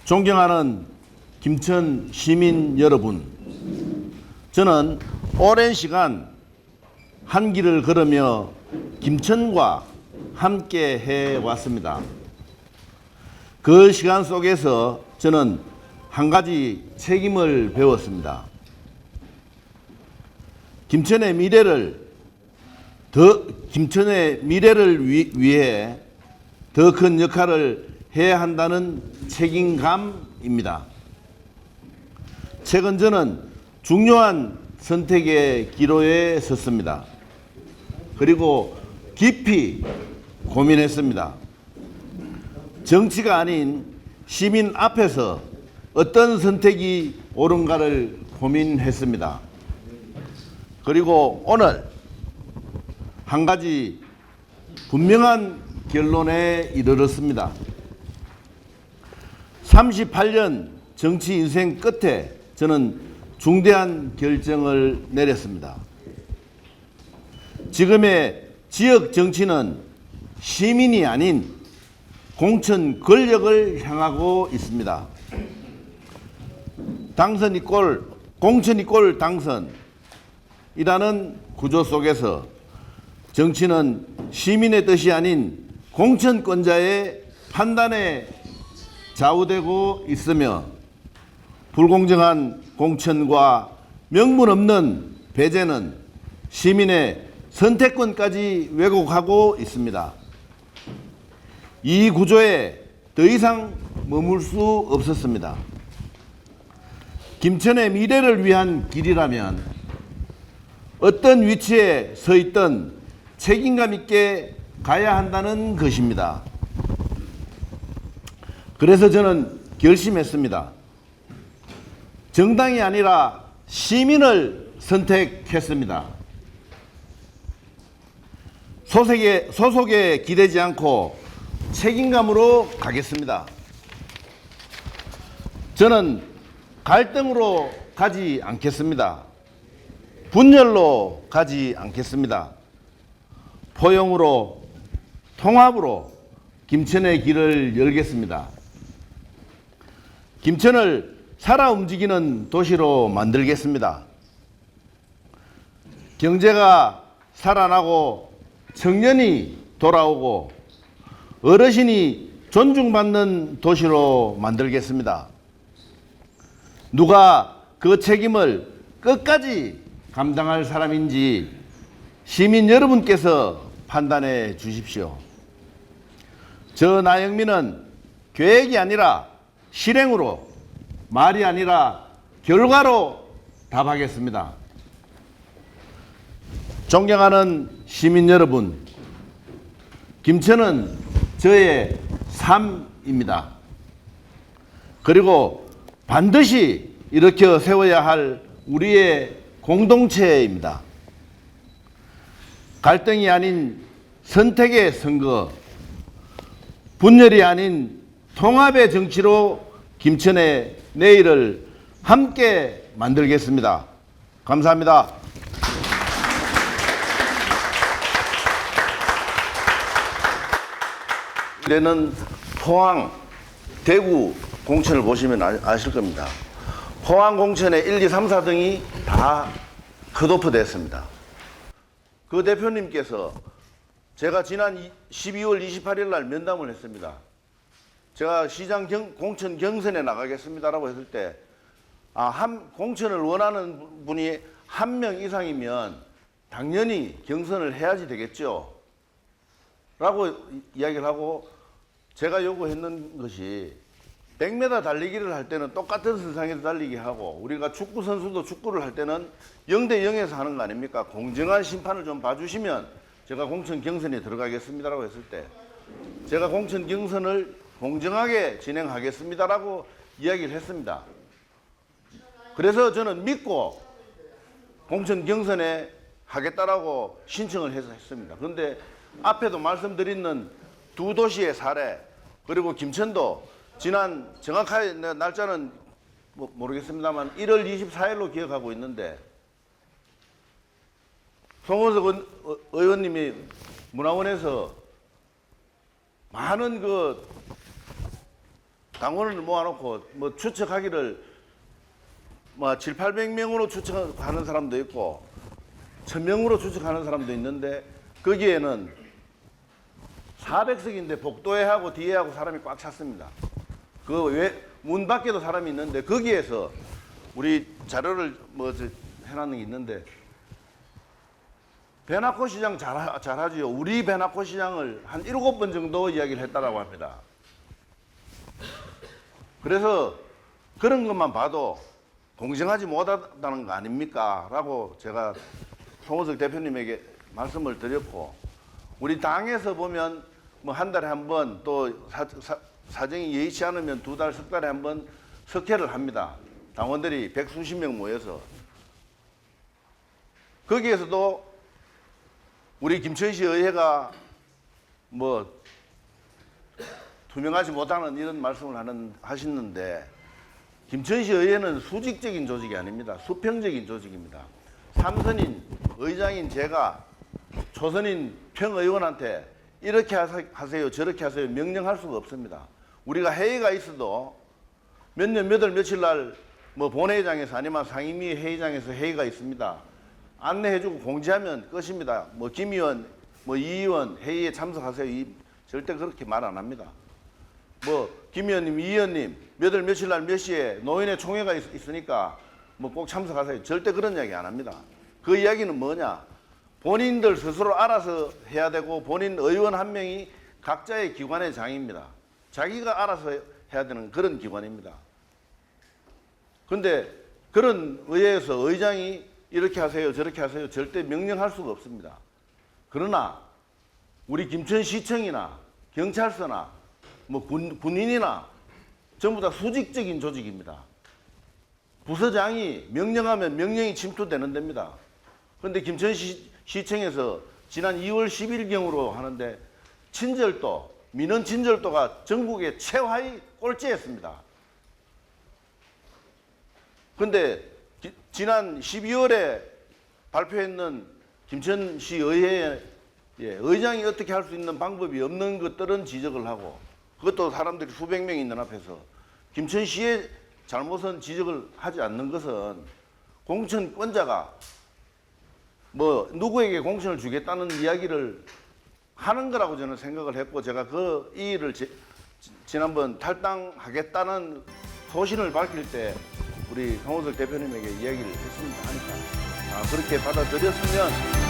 존경하는 김천 시민 여러분, 저는 오랜 시간 한 길을 걸으며 김천과 함께 해왔습니다. 그 시간 속에서 저는 한 가지 책임을 배웠습니다. 김천의 미래를 위해 더 큰 역할을 해야 한다는 책임감입니다. 최근 저는 중요한 선택의 기로에 섰습니다. 그리고 깊이 고민했습니다. 정치가 아닌 시민 앞에서 어떤 선택이 옳은가를 고민했습니다. 그리고 오늘 한 가지 분명한 결론에 이르렀습니다. 38년 정치 인생 끝에 저는 중대한 결정을 내렸습니다. 지금의 지역 정치는 시민이 아닌 공천 권력을 향하고 있습니다. 당선이 꼴, 공천이 꼴 당선이라는 구조 속에서 정치는 시민의 뜻이 아닌 공천권자의 판단에 좌우되고 있으며 불공정한 공천과 명분 없는 배제는 시민의 선택권까지 왜곡하고 있습니다. 이 구조에 더 이상 머물 수 없었습니다. 김천의 미래를 위한 길이라면 어떤 위치에 서 있든 책임감 있게 가야 한다는 것입니다. 그래서 저는 결심했습니다. 정당이 아니라 시민을 선택했습니다. 소속에 기대지 않고 책임감으로 가겠습니다. 저는 갈등으로 가지 않겠습니다. 분열로 가지 않겠습니다. 포용으로, 통합으로 김천의 길을 열겠습니다. 김천을 살아 움직이는 도시로 만들겠습니다. 경제가 살아나고 청년이 돌아오고 어르신이 존중받는 도시로 만들겠습니다. 누가 그 책임을 끝까지 감당할 사람인지 시민 여러분께서 판단해 주십시오. 저 나영민은 계획이 아니라 실행으로, 말이 아니라 결과로 답하겠습니다. 존경하는 시민 여러분, 김천은 저의 삶입니다. 그리고 반드시 일으켜 세워야 할 우리의 공동체입니다. 갈등이 아닌 선택의 선거, 분열이 아닌 통합의 정치로 김천의 내일을 함께 만들겠습니다. 감사합니다. 이제는 포항, 대구 공천을 보시면 아실 겁니다. 포항 공천의 1, 2, 3, 4등이 다 컷오프 됐습니다. 그 대표님께서 제가 지난 12월 28일 날 면담을 했습니다. 제가 시장 공천 경선에 나가겠습니다라고 했을 때, 공천을 원하는 분이 1명 이상이면 당연히 경선을 해야지 되겠죠. 라고 이야기를 하고, 제가 요구했는 것이 100m 달리기를 할 때는 똑같은 선상에서 달리기 하고, 우리가 축구 선수도 축구를 할 때는 0대 0에서 하는 거 아닙니까? 공정한 심판을 좀 봐주시면 제가 공천 경선에 들어가겠습니다라고 했을 때, 제가 공천 경선을 공정하게 진행하겠습니다라고 이야기를 했습니다. 그래서 저는 믿고 공천 경선에 하겠다라고 신청을 해서 했습니다. 그런데 앞에도 말씀드리는 두 도시의 사례, 그리고 김천도 지난 정확하게 날짜는 모르겠습니다만 1월 24일로 기억하고 있는데, 송원석 의원님이 문화원에서 많은 그 당원을 모아놓고 뭐 추측하기를 뭐 7, 800명으로 추측하는 사람도 있고 1000명으로 추측하는 사람도 있는데 거기에는 400석인데 복도에하고 뒤에하고 사람이 꽉 찼습니다. 그 외 문 밖에도 사람이 있는데 거기에서 우리 자료를 뭐 해놨는 게 있는데 배나코 시장 잘하지요. 우리 배나코 시장을 한 7번 정도 이야기를 했다라고 합니다. 그래서 그런 것만 봐도 공정하지 못하다는 거 아닙니까? 라고 제가 송호석 대표님에게 말씀을 드렸고, 우리 당에서 보면 뭐 한 달에 한 번 또 사정이 예의치 않으면 2달, 석 달에 한 번 석회를 합니다. 당원들이 100수십 명 모여서. 거기에서도 우리 김천시 의회가 뭐 투명하지 못하는 이런 말씀을 하시는데 김천시 의회는 수직적인 조직이 아닙니다. 수평적인 조직입니다. 삼선인 의장인 제가 초선인 평의원한테 이렇게 하세요 저렇게 하세요 명령할 수가 없습니다. 우리가 회의가 있어도 몇 년 몇 월 며칠 날 뭐 본회의장에서 아니면 상임위 회의장에서 회의가 있습니다. 안내해주고 공지하면 끝입니다. 뭐 김 의원, 뭐 이 의원 회의에 참석하세요. 절대 그렇게 말 안 합니다. 뭐 김 의원님, 이 의원님 몇 월 며칠 날 몇 시에 노인의 총회가 있으니까 뭐 꼭 참석하세요. 절대 그런 이야기 안 합니다. 그 이야기는 뭐냐? 본인들 스스로 알아서 해야 되고 본인 의원 한 명이 각자의 기관의 장입니다. 자기가 알아서 해야 되는 그런 기관입니다. 근데 그런 의회에서 의장이 이렇게 하세요 저렇게 하세요 절대 명령할 수가 없습니다. 그러나 우리 김천시청이나 경찰서나 뭐 군인이나 전부 다 수직적인 조직입니다. 부서장이 명령하면 명령이 침투되는 데입니다. 그런데 김천시청에서 지난 2월 10일경으로 하는데 친절도, 민원 친절도가 전국의 최하위 꼴찌였습니다. 그런데 지난 12월에 발표했는 김천시 의회의 의장이 어떻게 할 수 있는 방법이 없는 것들은 지적을 하고, 그것도 사람들이 수백 명이 있는 앞에서 김천시의 잘못은 지적을 하지 않는 것은 공천권자가 뭐 누구에게 공천을 주겠다는 이야기를 하는 거라고 저는 생각을 했고, 제가 이 일을 지난번 탈당하겠다는 소신을 밝힐 때 우리 송호석 대표님에게 이야기를 했습니다 하니까 그렇게 받아들였으면